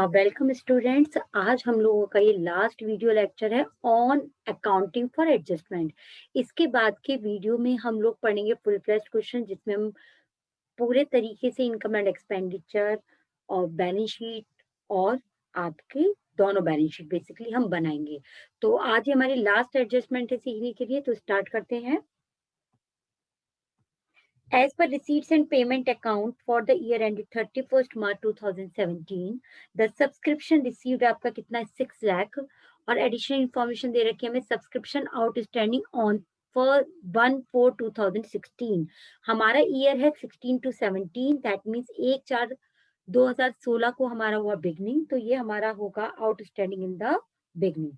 Welcome students. आज हम लोगों का ये लास्ट वीडियो लेक्चर है ऑन अकाउंटिंग फॉर एडजस्टमेंट। इसके बाद के वीडियो में हम लोग पढ़ेंगे फुल फ्लेज्ड क्वेश्चन, जिसमें हम पूरे तरीके से इनकम एंड एक्सपेंडिचर और बैलेंस शीट और आपकी दोनों बैलेंस शीट बेसिकली हम बनाएंगे। तो आज ये हमारी लास्ट एडजस्टमेंट है सीखने के लिए, तो स्टार्ट करते हैं। As per receipts and payment account for the year ended 31st March 2017, the subscription received आपका कितना है 6 लाख, और एडिशनल इंफॉर्मेशन दे रखी है हमें सब्सक्रिप्शन आउटस्टैंडिंग ऑन फॉर 1/4/2016। हमारा ईयर है 16 to 17, दैट मीन्स 1/4/2016 को हमारा हुआ बिगनिंग, तो ये हमारा होगा आउटस्टैंडिंग इन द बिगनिंग।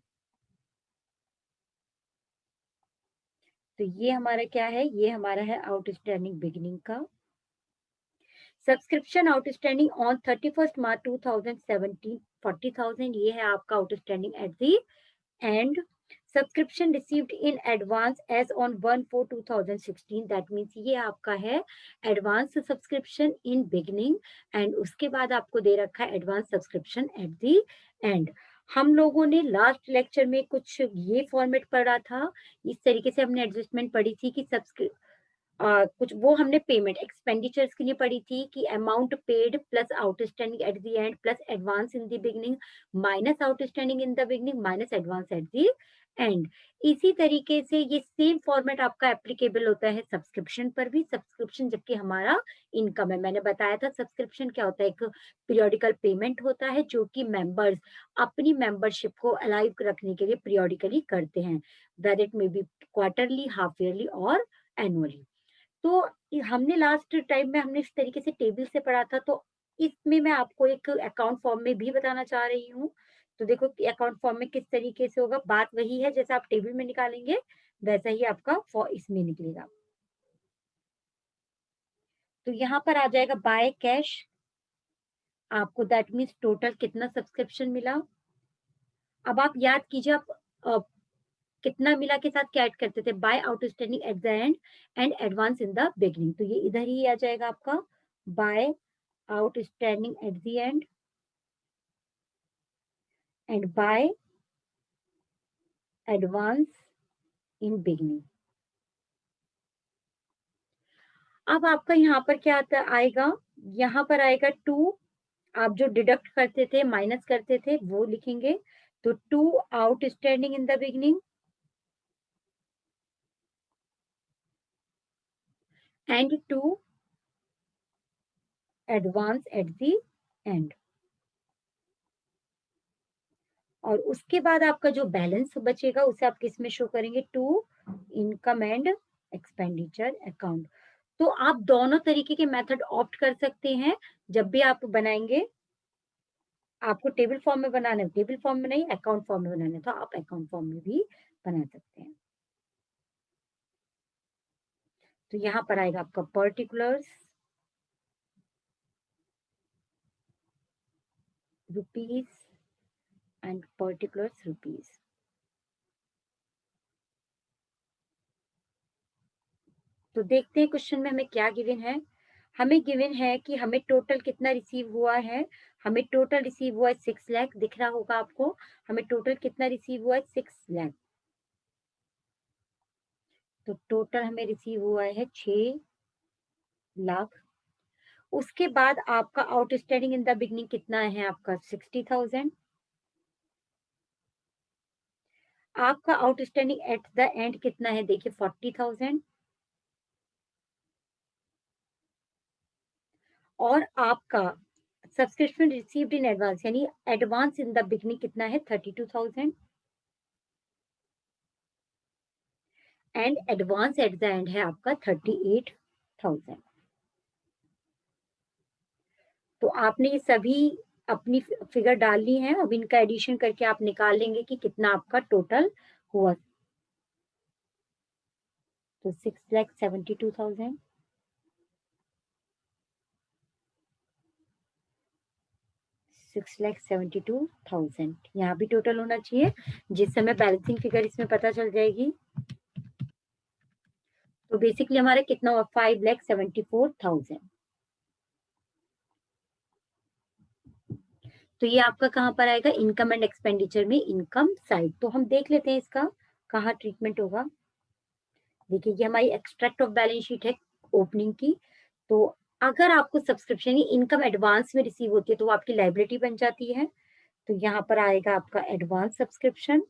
तो ये हमारा क्या है, ये हमारा है आउटस्टैंडिंग बिगनिंग का। Subscription outstanding on 31st March 2017 40,000, ये है आपका outstanding at the end. Subscription received in advance as on 1/4/2016, that means ये आपका है advance subscription in beginning, and उसके बाद आपको दे रखा है advance subscription at the end. हम लोगों ने लास्ट लेक्चर में कुछ ये फॉर्मेट पढ़ा था, इस तरीके से हमने एडजस्टमेंट पढ़ी थी कि कुछ वो हमने पेमेंट एक्सपेंडिचर्स के लिए पढ़ी थी कि amount paid plus outstanding at the and plus advance in the beginning minus outstanding in the beginning minus advance at the and. इसी तरीके से ये सेम फॉर्मेट आपका एप्लीकेबल होता है सब्सक्रिप्शन पर भी। सब्सक्रिप्शन जबकि हमारा इनकम है, मैंने बताया था सब्सक्रिप्शन क्या होता है, एक पीरियोडिकल पेमेंट होता है जो कि मेंबर्स अपनी मेंबरशिप को अलाइव रखने के लिए पीरियोडिकली करते हैं, whether it may be quarterly, half yearly और एनुअली। तो हमने लास्ट टाइम में हमने इस तरीके से टेबल से पढ़ा था, तो इसमें मैं आपको एक अकाउंट फॉर्म में भी बताना चाह रही हूँ। तो देखो कि अकाउंट फॉर्म में किस तरीके से होगा, बात वही है जैसा आप टेबल में निकालेंगे वैसा ही आपका इसमें निकलेगा। तो यहाँ पर आ जाएगा बाय कैश, आपको दैट मीन्स टोटल कितना सब्सक्रिप्शन मिला। अब आप याद कीजिए, आप कितना मिला के साथ क्या ऐड करते थे, by outstanding at the end and advance in the beginning, तो ये इधर ही आ जाएगा आपका by outstanding at the end and by advance in beginning. अब आपका यहाँ पर क्या आता आएगा, यहाँ पर आएगा 2, आप जो डिडक्ट करते थे माइनस करते थे वो लिखेंगे, तो 2 outstanding in the beginning and 2 advance at the end. और उसके बाद आपका जो बैलेंस बचेगा उसे आप किस में शो करेंगे, to income and expenditure account. तो आप दोनों तरीके के मेथड ऑप्ट कर सकते हैं जब भी आप बनाएंगे। आपको टेबल फॉर्म में बनाना है टेबल फॉर्म में, नहीं अकाउंट फॉर्म में बनाना है तो आप अकाउंट फॉर्म में भी बना सकते हैं। तो यहाँ पर आएगा आपका particulars rupees and particulars rupees. तो देखते हैं क्वेश्चन में हमें क्या गिवन है। हमें गिवन है कि हमें टोटल कितना रिसीव हुआ है, हमें टोटल रिसीव हुआ है 6 लाख, दिख रहा होगा आपको। हमें टोटल कितना रिसीव हुआ है 6 लाख, तो टोटल हमें रिसीव हुआ है 6 लाख। उसके बाद आपका आउटस्टैंडिंग इन द बिगनिंग कितना है आपका 60,000। आपका आउटस्टैंडिंग एट द एंड कितना है, देखिए 40,000। और आपका सब्सक्रिप्शन रिसीव्ड इन एडवांस यानी एडवांस इन द बिगनिंग कितना है 32,000 and advance at the and है आपका 38,000। तो आपने ये सभी अपनी फिगर डाल ली है, अब इनका एडिशन करके आप निकाल लेंगे कि कितना आपका टोटल हुआ। तो 6,72,000 6,72,000 यहाँ भी टोटल होना चाहिए, जिस समय बैलेंसिंग फिगर इसमें पता चल जाएगी। तो बेसिकली हमारा कितना हुआ 5,74,000। तो ये आपका कहाँ पर आएगा, इनकम एंड एक्सपेंडिचर में इनकम साइड। तो हम देख लेते हैं इसका कहाँ ट्रीटमेंट होगा। देखिए ये हमारी एक्सट्रैक्ट ऑफ बैलेंस शीट है ओपनिंग की। तो अगर आपको सब्सक्रिप्शन इनकम एडवांस में रिसीव होती है तो वो आपकी लाइबिलिटी बन जाती है। तो यहाँ पर आएगा आपका एडवांस सब्सक्रिप्शन,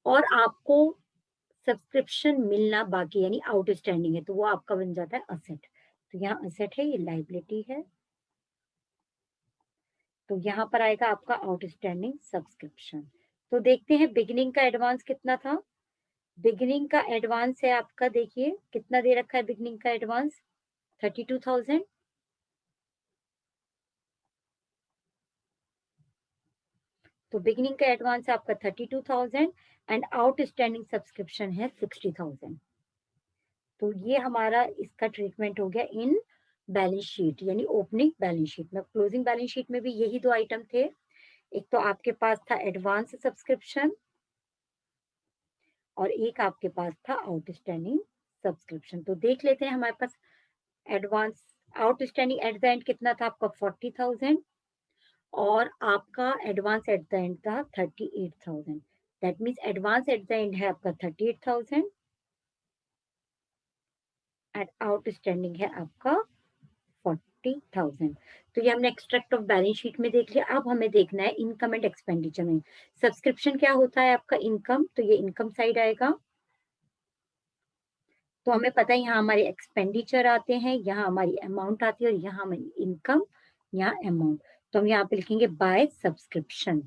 और आपको सब्सक्रिप्शन मिलना बाकी यानी आउटस्टैंडिंग है तो वो आपका बन जाता है असेट। तो यहाँ असेट है, ये लाइबिलिटी है। तो यहाँ पर आएगा आपका आउटस्टैंडिंग सब्सक्रिप्शन। तो देखते हैं बिगिनिंग का एडवांस कितना था। बिगिनिंग का एडवांस है आपका, देखिए कितना दे रखा है बिगिनिंग का एडवांस, 32,000। तो बिगिनिंग का एडवांस है आपका 32,000 एंड आउटस्टैंडिंग सब्सक्रिप्शन है 60,000। तो ये हमारा इसका ट्रीटमेंट हो गया इन बैलेंस शीट यानी ओपनिंग बैलेंस शीट में। क्लोजिंग बैलेंस शीट में भी यही दो आइटम थे, एक तो आपके पास था एडवांस सब्सक्रिप्शन और एक आपके पास था आउटस्टैंडिंग सब्सक्रिप्शन। तो देख लेते हैं हमारे पास advance outstanding at the end कितना था आपका 40,000 और आपका एडवांस एट द एंड था 38,000। That means advance at the and है आपका 38,000 एंड आउटस्टैंडिंग है आपका 40,000। तो ये हमने एक्सट्रैक्ट ऑफ बैलेंस शीट में देख लिया। अब हमें देखना है इनकम एंड एक्सपेंडिचर में। सब्सक्रिप्शन क्या होता है आपका, इनकम, तो ये इनकम साइड आएगा। तो हमें पता है यहाँ हमारे एक्सपेंडिचर आते हैं, यहाँ हमारी अमाउंट आती है और यहाँ हमारी इनकम, यहाँ अमाउंट। तो हम यहाँ पे लिखेंगे बाय सब्सक्रिप्शन।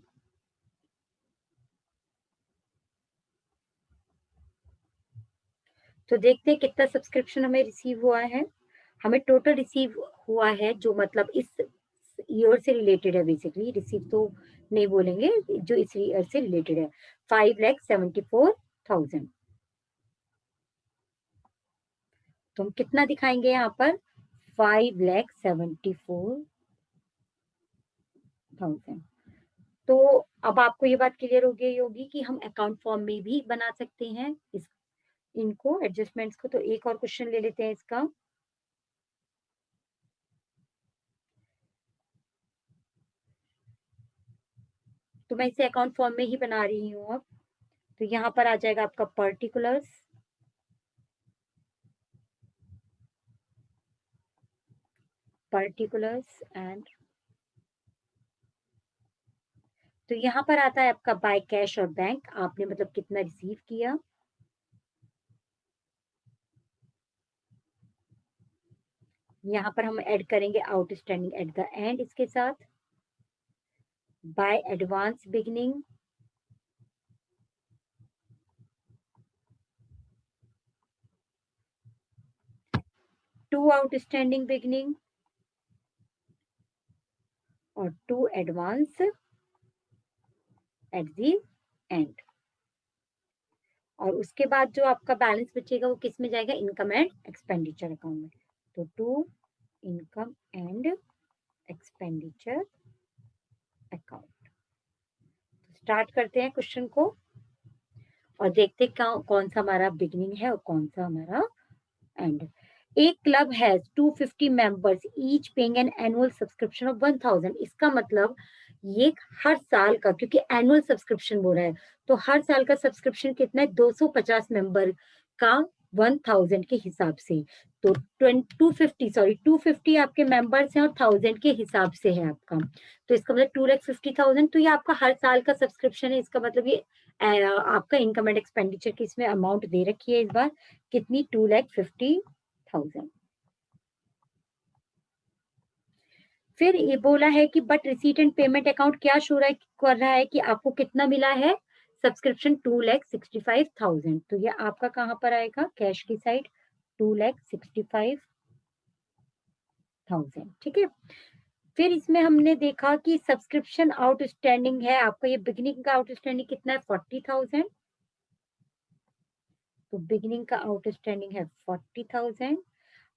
तो देखते हैं कितना सब्सक्रिप्शन हमें रिसीव हुआ है। हमें टोटल रिसीव हुआ है जो मतलब इस ईयर से रिलेटेड है, बेसिकली रिसीव तो नहीं बोलेंगे, जो इस ईयर से रिलेटेड है 5,74,000। तो हम कितना दिखाएंगे यहाँ पर, 5,74,000। तो अब आपको ये बात क्लियर हो गई होगी कि हम अकाउंट फॉर्म में भी बना सकते हैं इस इनको एडजस्टमेंट्स को। तो एक और क्वेश्चन ले लेते हैं इसका। तो मैं इसे अकाउंट फॉर्म में ही बना रही हूँ अब। तो यहाँ पर आ जाएगा आपका पर्टिकुलर्स, पर्टिकुलर्स एंड, तो यहाँ पर आता है आपका बाय कैश और बैंक, आपने मतलब कितना रिसीव किया। यहाँ पर हम ऐड करेंगे आउटस्टैंडिंग एट द एंड इसके साथ, by advance beginning, to outstanding beginning और to advance at the end. और उसके बाद जो आपका बैलेंस बचेगा वो किस में जाएगा, इनकम एंड एक्सपेंडिचर अकाउंट में। तो to income and expenditure account. Start करते हैं क्वेश्चन को और देखते हैं कौन सा हमारा बिगिनिंग है और कौन सा हमारा एंड। एक club has 250 members each paying an annual subscription of 1,000। इसका मतलब ये हर साल का, क्योंकि एनुअल सब्सक्रिप्शन बोल रहा है, तो हर साल का सब्सक्रिप्शन कितना है, 250 मेंबर का 1,000 के हिसाब से। तो 250 आपके मेंबर्स हैं और 1,000 के हिसाब से है आपका। तो इसका मतलब 2,50,000। तो ये आपका हर साल का सब्सक्रिप्शन है। इसका मतलब ये आपका इनकम एंड एक्सपेंडिचर की इसमें अमाउंट दे रखी है इस बार कितनी, 2,50,000। फिर ये बोला है कि but receipt and payment account क्या शो रहा है, कर रहा है कि आपको कितना मिला है सब्सक्रिप्शन, 2,65,000। तो ये आपका कहाँ पर आएगा, कैश की साइड, 2,65,000। ठीक है। फिर इसमें हमने देखा कि सब्सक्रिप्शन आउटस्टैंडिंग है आपका, ये बिगिनिंग का आउटस्टैंडिंग कितना है, 40,000। तो बिगिनिंग का आउटस्टैंडिंग है 40,000।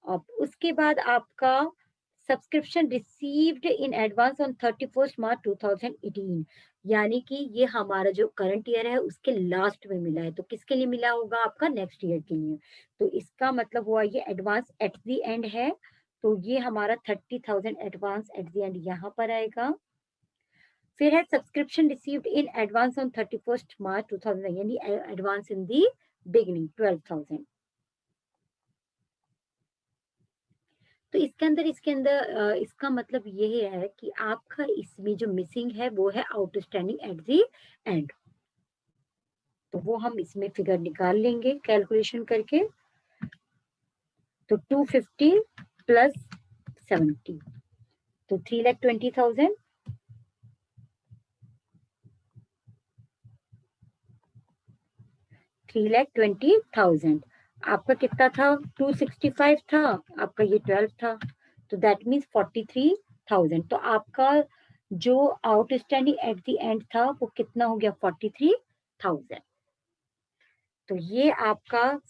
अब उसके बाद आपका subscription received in advance on 31 मार्च 2018, यानी कि ये हमारा जो करंट ईयर है उसके लास्ट में मिला है। तो किसके लिए मिला होगा, आपका नेक्स्ट ईयर के लिए। तो इसका मतलब हुआ ये एडवांस एट द एंड है तो ये हमारा 30,000 एडवांस एट द एंड यहाँ पर आएगा। फिर है subscription received in advance on 31st मार्च 2000, यानी एडवांस इन दी बिगनिंग 12,000। तो इसके अंदर इसका मतलब ये है कि आपका इसमें जो मिसिंग है वो है आउटस्टैंडिंग एट द एंड। तो वो हम इसमें फिगर निकाल लेंगे कैलकुलेशन करके। तो 250 प्लस 70, तो 3,20,000। 3,20,000 आपका कितना था? 265 था, आपका ये 12 था, तो दैट मीन्स 43,000। तो आपका जो आउटस्टैंडिंग एट द एंड था वो कितना हो गया? 43,000। तो ये आपका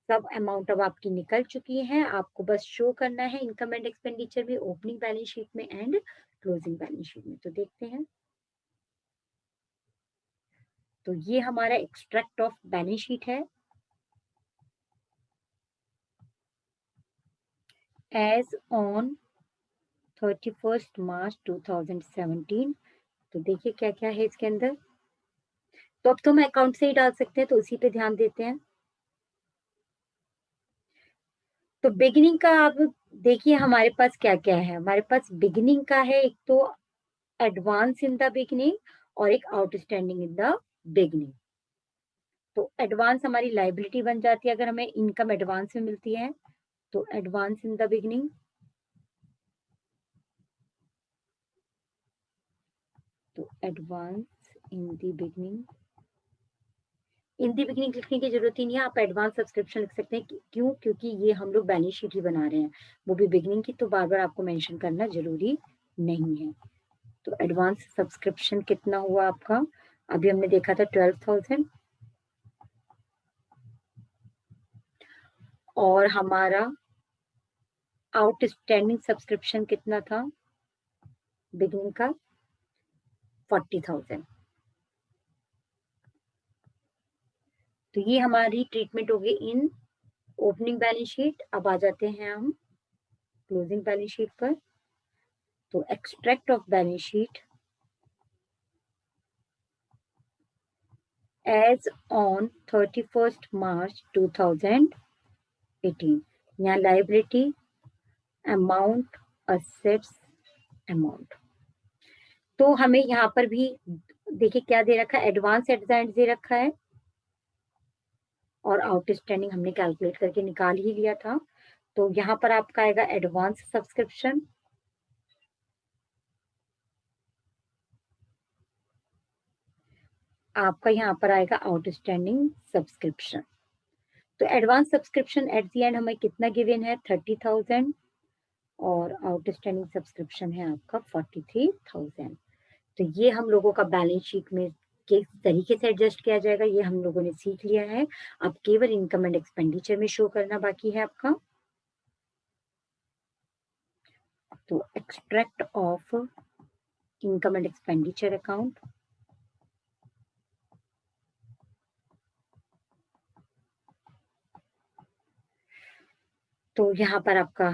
सब अमाउंट अब आपकी निकल चुकी है। आपको बस शो करना है इनकम एंड एक्सपेंडिचर में, ओपनिंग बैलेंस शीट में एंड क्लोजिंग बैलेंस शीट में। तो देखते हैं। तो ये हमारा एक्सट्रैक्ट ऑफ बैलेंस शीट है। एज ऑन 31st मार्च 2017। तो देखिए क्या क्या है इसके अंदर। तो अब तो हम अकाउंट से ही डाल सकते हैं, तो उसी पे ध्यान देते हैं। तो बिगिनिंग का आप देखिए हमारे पास क्या क्या है। हमारे पास बिगिनिंग का है, एक तो एडवांस इन द बिगिनिंग और एक आउटस्टैंडिंग इन द बिगिनिंग। तो एडवांस हमारी लाइबिलिटी बन जाती है अगर हमें इनकम एडवांस में मिलती है। तो एडवांस इन द बिगिनिंग, तो advance in the beginning. In the beginning लिखने की जरूरत ही नहीं है, आप एडवांस सब्सक्रिप्शन लिख सकते हैं। क्यों? क्योंकि ये हम लोग बैलेंस शीट ही बना रहे हैं, वो भी बिगिनिंग की, तो बार बार आपको मेंशन करना जरूरी नहीं है। तो एडवांस सब्सक्रिप्शन कितना हुआ आपका? अभी हमने देखा था 12,000। और हमारा आउटस्टैंडिंग सब्सक्रिप्शन कितना था बिगिनिंग का? 40,000। तो ये हमारी ट्रीटमेंट हो गई इन ओपनिंग बैलेंस शीट। अब आ जाते हैं हम क्लोजिंग बैलेंस शीट पर। तो extract of balance sheet as on 31st March 2018। यहाँ लाइबिलिटी, अमाउंट, असेट्स, अमाउंट। तो हमें यहाँ पर भी देखिए क्या दे रखा है, advance at the and they रखा है और आउटस्टैंडिंग हमने कैलकुलेट करके निकाल ही लिया था। तो यहाँ पर आपका आएगा एडवांस सब्सक्रिप्शन, आपका यहाँ पर आएगा आउटस्टैंडिंग सब्सक्रिप्शन। तो advance subscription eight the and हमें कितना गिवन है? 30,000 और आउटस्टैंडिंग सब्सक्रिप्शन है आपका 43,000। तो ये हम लोगों का बैलेंस शीट में किस तरीके से एडजस्ट किया जाएगा ये हम लोगों ने सीख लिया है। अब केवल इनकम एंड एक्सपेंडिचर में शो करना बाकी है आपका। तो extract of income and expenditure account, तो यहाँ पर आपका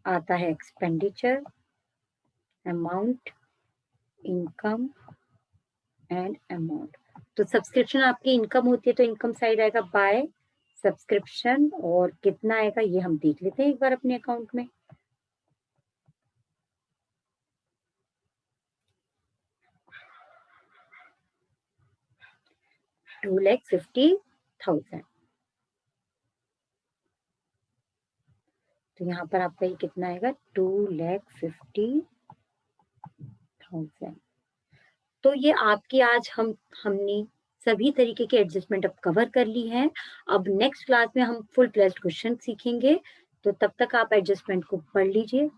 आता है expenditure, amount, income and amount. तो सब्सक्रिप्शन आपकी इनकम होती है तो इनकम साइड आएगा बाय सब्सक्रिप्शन, और कितना आएगा ये हम देख लेते हैं एक बार अपने अकाउंट में। 2,50,000। तो यहाँ पर आपका ये कितना आएगा? 2,50,000। तो ये आपकी आज हमने सभी तरीके के एडजस्टमेंट अब कवर कर ली हैं। अब नेक्स्ट क्लास में हम फुल फ्लेज्ड क्वेश्चन सीखेंगे, तो तब तक आप एडजस्टमेंट को पढ़ लीजिए।